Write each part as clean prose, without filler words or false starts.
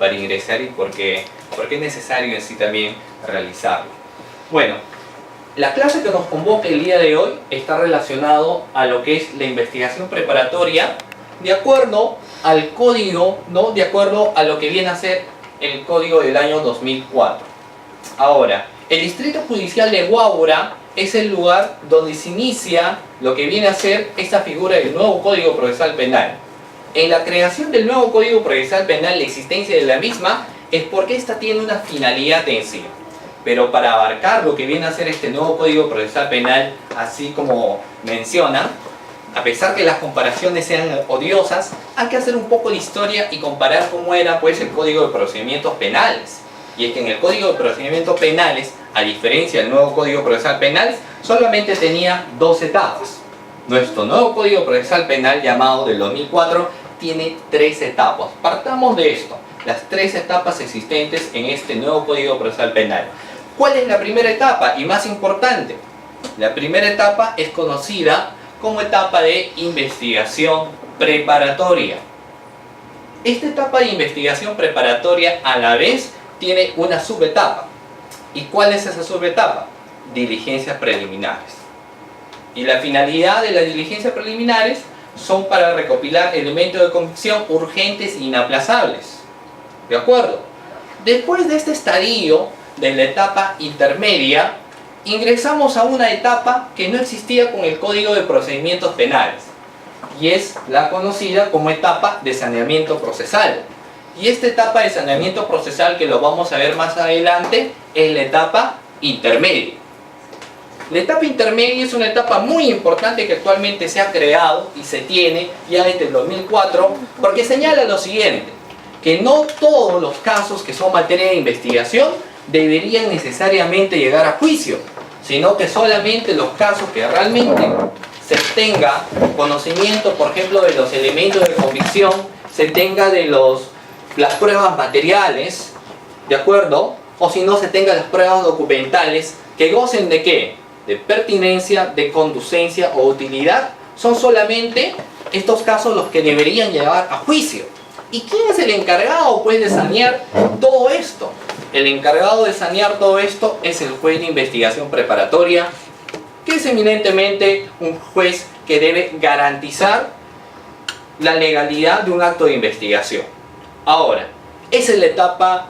para ingresar y por qué es necesario en sí también realizarlo. Bueno, la clase que nos convoca el día de hoy está relacionado a lo que es la investigación preparatoria de acuerdo al código, ¿no? De acuerdo a lo que viene a ser el código del año 2004. Ahora, el Distrito Judicial de Huaura es el lugar donde se inicia lo que viene a ser esta figura del nuevo Código Procesal Penal. En la creación del nuevo Código Procesal Penal, la existencia de la misma es porque esta tiene una finalidad en sí. Pero para abarcar lo que viene a ser este nuevo Código Procesal Penal, así como menciona, a pesar que las comparaciones sean odiosas, hay que hacer un poco de historia y comparar cómo era pues el Código de Procedimientos Penales. Y es que en el Código de Procedimientos Penales, a diferencia del nuevo Código Procesal Penal, solamente tenía 2 etapas. Nuestro nuevo Código Procesal Penal, llamado del 2004, tiene 3 etapas. Partamos de esto, las 3 etapas existentes en este nuevo Código Procesal Penal. ¿Cuál es la primera etapa? Y más importante, la primera etapa es conocida como etapa de investigación preparatoria. Esta etapa de investigación preparatoria a la vez tiene una subetapa. ¿Y cuál es esa subetapa? Diligencias preliminares. Y la finalidad de las diligencias preliminares son para recopilar elementos de convicción urgentes e inaplazables. ¿De acuerdo? Después de este estadio de la etapa intermedia, ingresamos a una etapa que no existía con el Código de Procedimientos Penales, y es la conocida como etapa de saneamiento procesal. Y esta etapa de saneamiento procesal, que lo vamos a ver más adelante, es la etapa intermedia. La etapa intermedia es una etapa muy importante que actualmente se ha creado y se tiene ya desde el 2004, porque señala lo siguiente, que no todos los casos que son materia de investigación deberían necesariamente llegar a juicio, sino que solamente los casos que realmente se tenga conocimiento, por ejemplo, de los elementos de convicción, se tenga de las pruebas materiales, ¿de acuerdo? O si no, se tenga las pruebas documentales que gocen de ¿qué? De pertinencia, de conducencia o utilidad. Son solamente estos casos los que deberían llevar a juicio. ¿Y quién es el encargado pues de sanear todo esto? El encargado de sanear todo esto es el juez de investigación preparatoria, que es eminentemente un juez que debe garantizar la legalidad de un acto de investigación. Ahora, esa es la etapa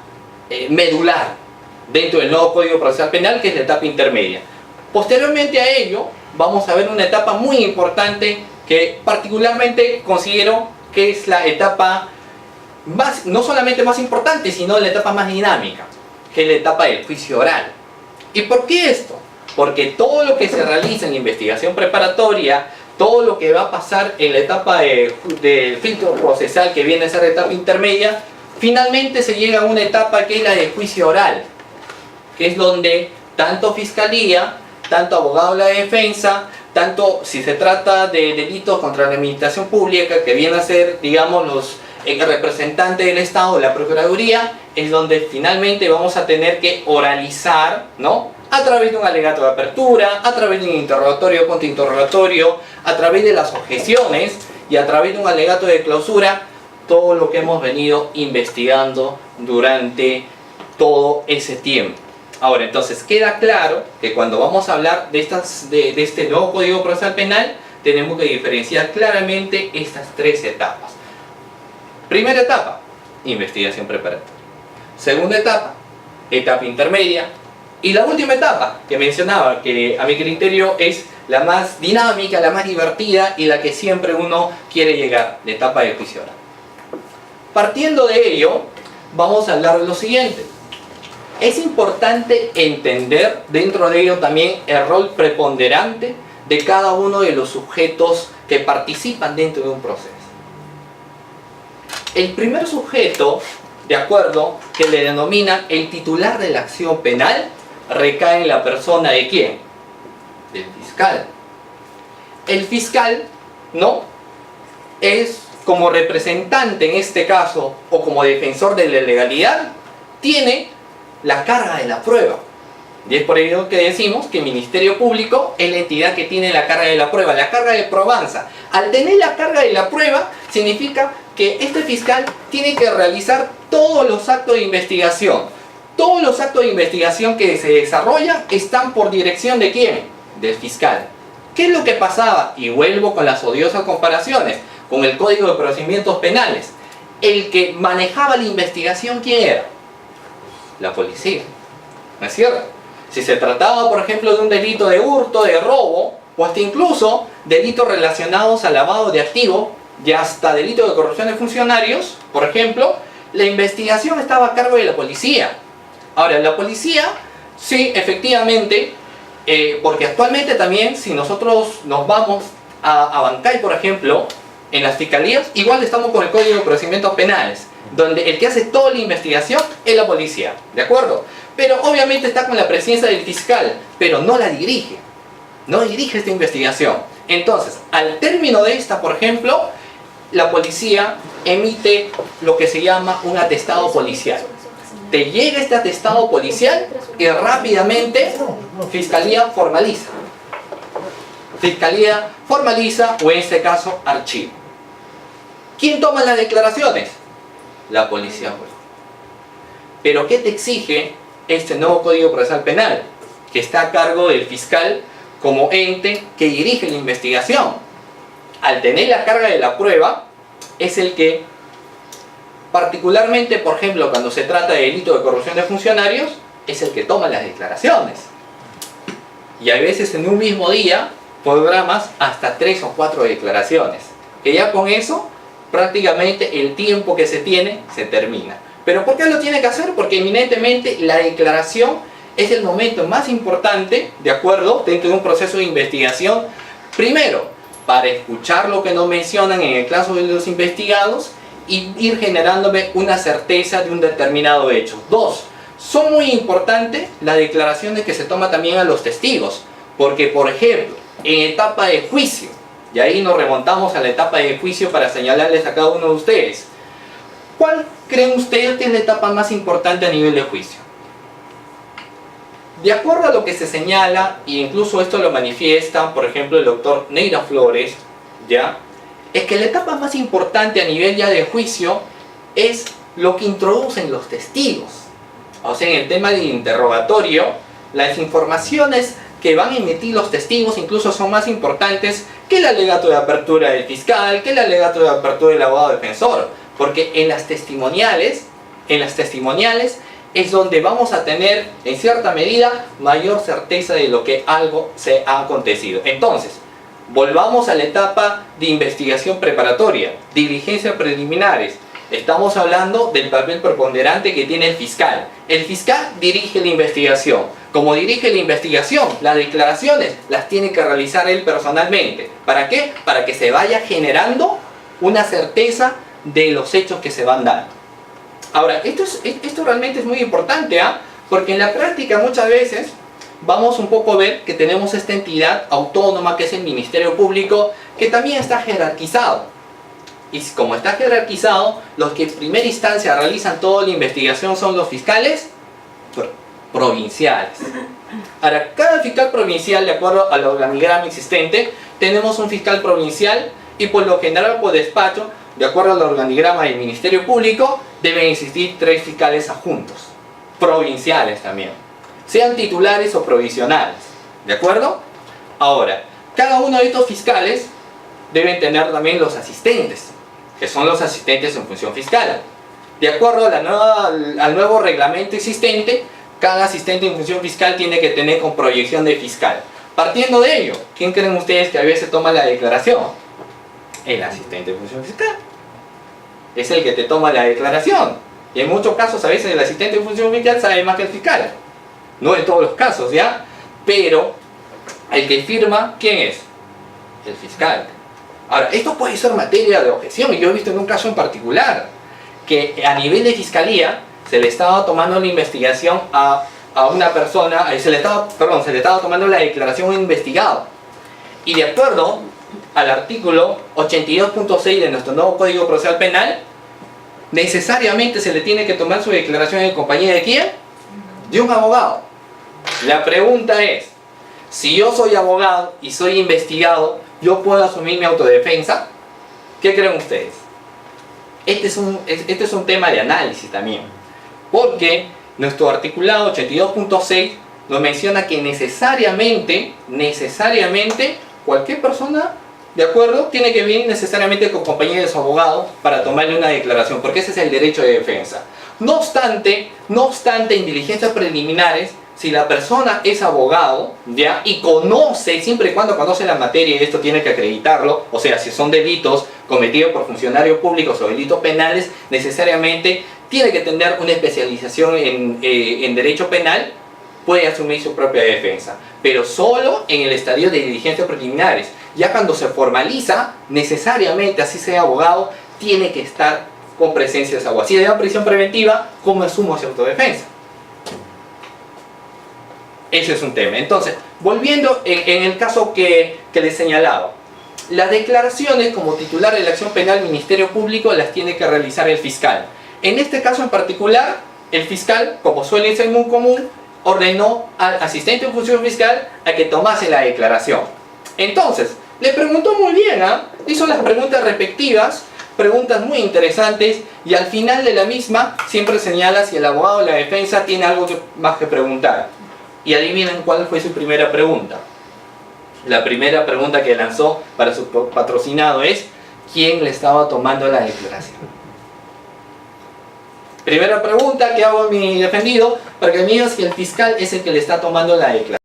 medular dentro del nuevo Código Procesal Penal, que es la etapa intermedia. Posteriormente a ello, vamos a ver una etapa muy importante que particularmente considero que es la etapa no solamente más importante, sino la etapa más dinámica, que es la etapa del juicio oral. ¿Y por qué esto? Porque todo lo que se realiza en investigación preparatoria, todo lo que va a pasar en la etapa del filtro procesal, que viene a ser la etapa intermedia, finalmente se llega a una etapa que es la de juicio oral, que es donde tanto fiscalía, tanto abogado de la defensa, tanto si se trata de delitos contra la administración pública, que viene a ser, digamos, el representante del Estado, la Procuraduría, es donde finalmente vamos a tener que oralizar, ¿no? A través de un alegato de apertura, a través de un interrogatorio, contrainterrogatorio, a través de las objeciones y a través de un alegato de clausura, todo lo que hemos venido investigando durante todo ese tiempo. Ahora, entonces, queda claro que cuando vamos a hablar de este nuevo Código Procesal Penal, tenemos que diferenciar claramente estas 3 etapas. Primera etapa, investigación preparatoria. Segunda etapa, etapa intermedia. Y la última etapa, que mencionaba, que a mi criterio es la más dinámica, la más divertida y la que siempre uno quiere llegar, la etapa de juicio oral. Partiendo de ello, vamos a hablar de lo siguiente. Es importante entender dentro de ello también el rol preponderante de cada uno de los sujetos que participan dentro de un proceso. El primer sujeto, de acuerdo, que le denominan el titular de la acción penal, recae en la persona ¿de quién? Del fiscal. El fiscal, ¿no? Es como representante en este caso, o como defensor de la legalidad, tiene la carga de la prueba. Y es por ello que decimos que el Ministerio Público es la entidad que tiene la carga de la prueba, la carga de probanza. Al tener la carga de la prueba, significa que este fiscal tiene que realizar todos los actos de investigación. Todos los actos de investigación que se desarrollan están por dirección ¿de quién? Del fiscal. ¿Qué es lo que pasaba? Y vuelvo con las odiosas comparaciones, con el Código de Procedimientos Penales. El que manejaba la investigación, ¿quién era? La policía. ¿No es cierto? Si se trataba, por ejemplo, de un delito de hurto, de robo, o hasta incluso delitos relacionados al lavado de activos, y hasta delito de corrupción de funcionarios, por ejemplo, la investigación estaba a cargo de la policía. Ahora, la policía, sí, efectivamente, porque actualmente también, si nosotros nos vamos a Bancay, por ejemplo, en las fiscalías, igual estamos con el Código de Procedimientos Penales, donde el que hace toda la investigación es la policía, ¿de acuerdo? Pero obviamente está con la presencia del fiscal, pero no la dirige, no dirige esta investigación. Entonces, al término de esta, por ejemplo, la policía emite lo que se llama un atestado policial. Te llega este atestado policial y rápidamente Fiscalía formaliza. Fiscalía formaliza o en este caso archiva. ¿Quién toma las declaraciones? La policía. Pero ¿qué te exige este nuevo Código Procesal Penal? Que está a cargo del fiscal como ente que dirige la investigación. Al tener la carga de la prueba, es el que, particularmente, por ejemplo, cuando se trata de delito de corrupción de funcionarios, es el que toma las declaraciones. Y a veces en un mismo día programas hasta 3 o 4 declaraciones. Que ya con eso, prácticamente el tiempo que se tiene, se termina. ¿Pero por qué lo tiene que hacer? Porque eminentemente la declaración es el momento más importante, ¿de acuerdo?, dentro de un proceso de investigación. Primero, para escuchar lo que no mencionan en el caso de los investigados y ir generándome una certeza de un determinado hecho. 2. Son muy importantes las declaraciones que se toman también a los testigos. Porque, por ejemplo, en etapa de juicio, y ahí nos remontamos a la etapa de juicio para señalarles a cada uno de ustedes, ¿cuál creen ustedes que es la etapa más importante a nivel de juicio? De acuerdo a lo que se señala, e incluso esto lo manifiesta, por ejemplo, el doctor Neira Flores, ¿ya?, es que la etapa más importante a nivel ya de juicio es lo que introducen los testigos. O sea, en el tema del interrogatorio, las informaciones que van a emitir los testigos incluso son más importantes que el alegato de apertura del fiscal, que el alegato de apertura del abogado defensor. Porque en las testimoniales es donde vamos a tener, en cierta medida, mayor certeza de lo que algo se ha acontecido. Entonces, volvamos a la etapa de investigación preparatoria, diligencias preliminares. Estamos hablando del papel preponderante que tiene el fiscal. El fiscal dirige la investigación. Como dirige la investigación, las declaraciones las tiene que realizar él personalmente. ¿Para qué? Para que se vaya generando una certeza de los hechos que se van dando. Ahora, esto realmente es muy importante, porque en la práctica muchas veces vamos un poco a ver que tenemos esta entidad autónoma que es el Ministerio Público, que también está jerarquizado. Y como está jerarquizado, los que en primera instancia realizan toda la investigación son los fiscales provinciales. Ahora, cada fiscal provincial, de acuerdo al organigrama existente, tenemos un fiscal provincial y por lo general por despacho, de acuerdo al organigrama del Ministerio Público, deben existir 3 fiscales adjuntos, provinciales también, sean titulares o provisionales, ¿de acuerdo? Ahora, cada uno de estos fiscales deben tener también los asistentes, que son los asistentes en función fiscal. De acuerdo a al nuevo reglamento existente, cada asistente en función fiscal tiene que tener con proyección de fiscal. Partiendo de ello, ¿quién creen ustedes que a veces toma la declaración? El asistente en función fiscal. Es el que te toma la declaración. Y en muchos casos a veces el asistente en función fiscal sabe más que el fiscal. No en todos los casos, ¿ya? Pero el que firma, ¿quién es? El fiscal. Ahora, esto puede ser materia de objeción, y yo he visto en un caso en particular que a nivel de fiscalía se le estaba tomando la investigación a una persona, se le estaba tomando la declaración a un investigado. Y de acuerdo al artículo 82.6 de nuestro nuevo Código Procesal Penal, necesariamente se le tiene que tomar su declaración en compañía ¿de quién? De un abogado. La pregunta es, si yo soy abogado y soy investigado, ¿yo puedo asumir mi autodefensa? ¿Qué creen ustedes? Este es un tema de análisis también, porque nuestro articulado 82.6 nos menciona que necesariamente, cualquier persona, de acuerdo, tiene que venir necesariamente con compañía de su abogado para tomarle una declaración, porque ese es el derecho de defensa. No obstante, en diligencias preliminares, si la persona es abogado, ¿ya? Y conoce, siempre y cuando conoce la materia, y esto tiene que acreditarlo, o sea, si son delitos cometidos por funcionarios públicos o delitos penales, necesariamente tiene que tener una especialización en derecho penal, puede asumir su propia defensa, pero solo en el estadio de diligencias preliminares. Ya cuando se formaliza, necesariamente, así sea abogado, tiene que estar con presencia de esa abogado. Si le dan prisión preventiva, ¿cómo asumo esa autodefensa? Ese es un tema. Entonces, volviendo en el caso que les señalaba, las declaraciones como titular de la acción penal Ministerio Público las tiene que realizar el fiscal. En este caso en particular, el fiscal, como suele ser muy común, ordenó al asistente de función fiscal a que tomase la declaración. Entonces, le preguntó muy bien, hizo las preguntas respectivas, preguntas muy interesantes, y al final de la misma siempre señala si el abogado de la defensa tiene algo más que preguntar. Y adivinen cuál fue su primera pregunta. La primera pregunta que lanzó para su patrocinado es: ¿quién le estaba tomando la declaración? Primera pregunta que hago a mi defendido, para que me diga si el fiscal es el que le está tomando la declaración.